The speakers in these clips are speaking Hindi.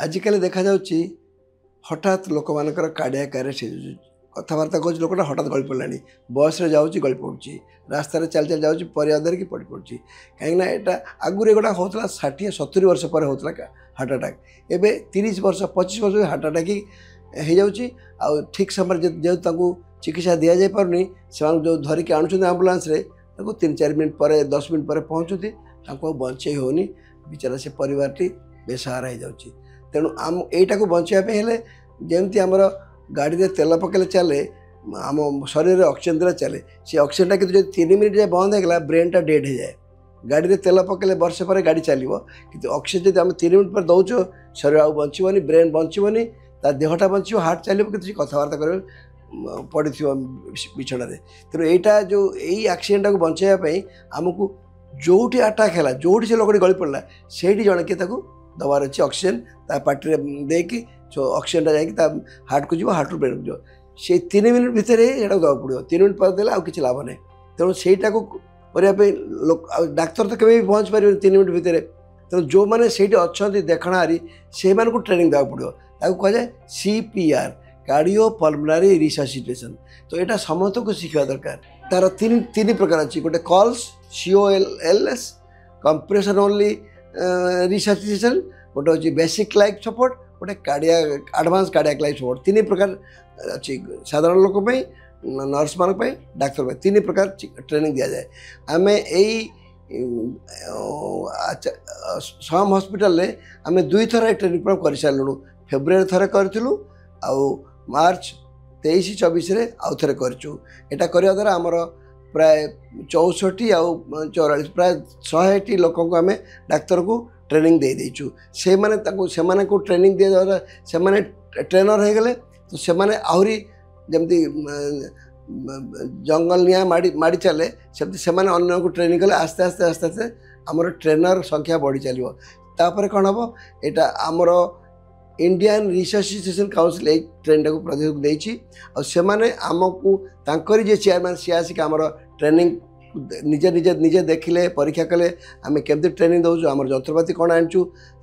आजिकल देखा जाउची हठात लोक मानकर कार्डियाक अरेस्ट कथबार्ता कौच लोकटा हठात गली पड़ा बस रे जाऊँगी गली पड़ुची रास्तार चल चल जाऊँगी परिवार धरिकी पड़ पड़ी कहीं यहाँ आगुरी गोटा होता 60-70 वर्ष पर होता हार्ट अटैक एवं 30 वर्ष 25 वर्ष हार्ट अटैक हो जाऊँगी आ ठीक समय जेहतु चिकित्सा दि जाए पारनी से जो धरिकी आणुच्च आम्बुलांस 3-4 मिनट पर 10 मिनट पर पहुँचुती बचे होनी बेचारा से परिवारटी बेसहारा हो जाऊँगी तेणु आम यहीटा को बचाई हेले जमती आमर गाड़ी में तेल पकड़े चले आम शरीर ऑक्सीजन द्वारा चले से ऑक्सीजन कि 3 मिनट जाए बंद होगा ब्रेनटा डेड हो जाए गाड़ी में तेल पकड़े वर्ष पर गाड़ी चलो कि ऑक्सीजन जब आम 3 मिनट पर दौचु शरीर आ बचबनी ब्रेन बचबनी ता देहटा बचो हार्ट चलो कि कथबार्ता कर पड़ी बिछण तेणु यहाँ जो यही एक्सीडेंट को बचाई आमको जोटी अटैक है जोटी से लोक गली पड़ा से जड़े किए दबार अच्छे ऑक्सीजन ता पार्टी देकी ऑक्सीजन जा हार्ट को जीव हार्ट ब्रेन को जीव से 3 मिनट भितर यहाँ दवा पड़ो 3 मिनट पर देला किसी लाभ ना तेणु सहीटा को लोक डाक्तर तो कभी भी पहुँच पारे 3 मिनट भितर तेणु जो मैंने से अच्छा देखणारी से ट्रेनिंग देवा पड़ो कह जाए CPR कार्डियो पल्मोनारी रिससिटेशन तो यहाँ समस्त को शिखा दरकार तार तीन प्रकार अच्छी गोटे कॉल्स COLS कंप्रेशन ओनली रिससिटेशन गोटे हूँ बेसिक लाइफ सपोर्ट गोटे cardia advance cardiac life support 3 प्रकार अच्छी साधारण लोक नर्स मान डाक्तर 3 प्रकार ट्रेनिंग दि जाए आम यही सम हॉस्पिटल रे आम 2 थर ट्रेनिंग प्रोग्राम कर सारूँ फेब्रुआरी थरे करूँ आउ मार्च 23-24 रे आउ थे करा करने द्वारा आमर प्राय 64 आउ 44 प्राय 180 लोक आम डाक्तर को ट्रेनिंग दे देचु से माने को ट्रेनिंग दिया द्वारा से माने ट्रेनर हो गले तो से माने आहरी जमती जंगल निया माड़ी चले से माने अन्य को ट्रेनिंग कले आस्ते आस्ते आस्ते आस्ते आमर ट्रेनर संख्या बढ़ी चलो तापर कौन हम यहाँ आमर इंडियन रिससिटेशन काउंसिल एक ट्रेनिंग को प्रदर्शन देती आमको तांकरी जे चेयरमैन सी आसिक आमर ट्रेनिंग निजे निजे निजे देखिले परीक्षा कले आम केमती ट्रेनिंग दौचु आम जंत्रपाति कौन आनचु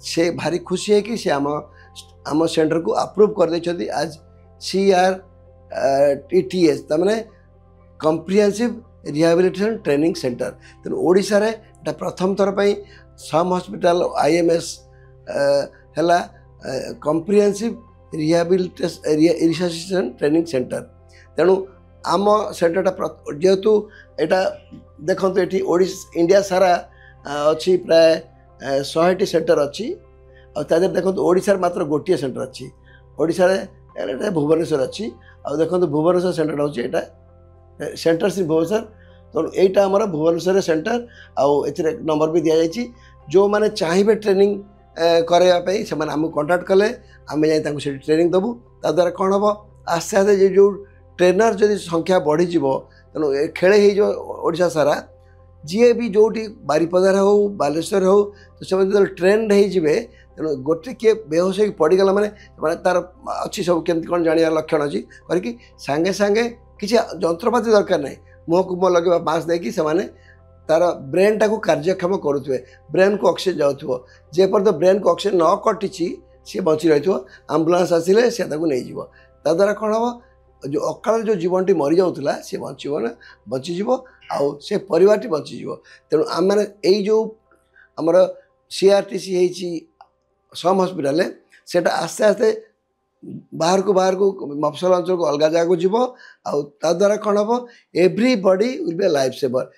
से भारी खुशी है कि से आम सेंटर को अप्रूव कर देछथि आज CRTTS तमाने कम्प्रिहेंसिव रिहाबिलिटेशन ट्रेनिंग सेंटर तेणु ओडिशा रे प्रथम थर पर सम हॉस्पिटल IMS है कम्प्रिहेंसिव रिससिटेशन ट्रेनिंग सेंटर तेणु आम सेंटरटा जेहेतु यहाँ देखो ये इंडिया सारा अच्छी प्राय 100 सेंटर अच्छी और देखो ओडिशा मात्र गोटे सेंटर अच्छी ओडिशा रे भुवनेश्वर अच्छी और देखो भुवनेश्वर सेंटर हूँ यहाँ सेंटर श्री भुवनेश्वर तो यहाँ आम भुवनेश्वर सेंटर आउ नंबर भी दि जाए जो मैंने चाहिए ट्रेनिंग करवाई से आमको कंटाक्ट कले आम जाए ट्रेनिंग देवु ताद्वारा कौन हम आस्ते आस्ते जो ट्रेनर जदि संख्या बढ़ीज तेणु खेले ओडिशा सारा जी भी जोटी बारिपदार हो बालेश्वर हो तो से ट्रेंड होते तेणु गोटे किए बेहोश हो पड़गला माने तार अच्छी सब केमती कौन जाना लक्षण अच्छी करके सांगे सांगे किसी जंत्रपाति दरकार ना मुँह को मुँह लगे मास्क देकी से तार ब्रेनटा को कार्यक्षम करुवे ब्रेन को ऑक्सीजन जाऊँ जेपर तो ब्रेन को ऑक्सीजन न कटि सी बची रही आम्बुलांस आसिले से नहीं ताद्वारा कौन हम जो अकाल जो जीवन मरी जाऊला सी बचो ना बचीज आउ से परिवार बचीज तेणु आम मैंने यही जो आमर CRTC सम हॉस्पिटल से आस्ते आस्ते बाहर को मफसल अंचल को अलग जगह को जीव आउ ताद्वारा कौन हम एव्रीबॉडी विल बी लाइफ सेवर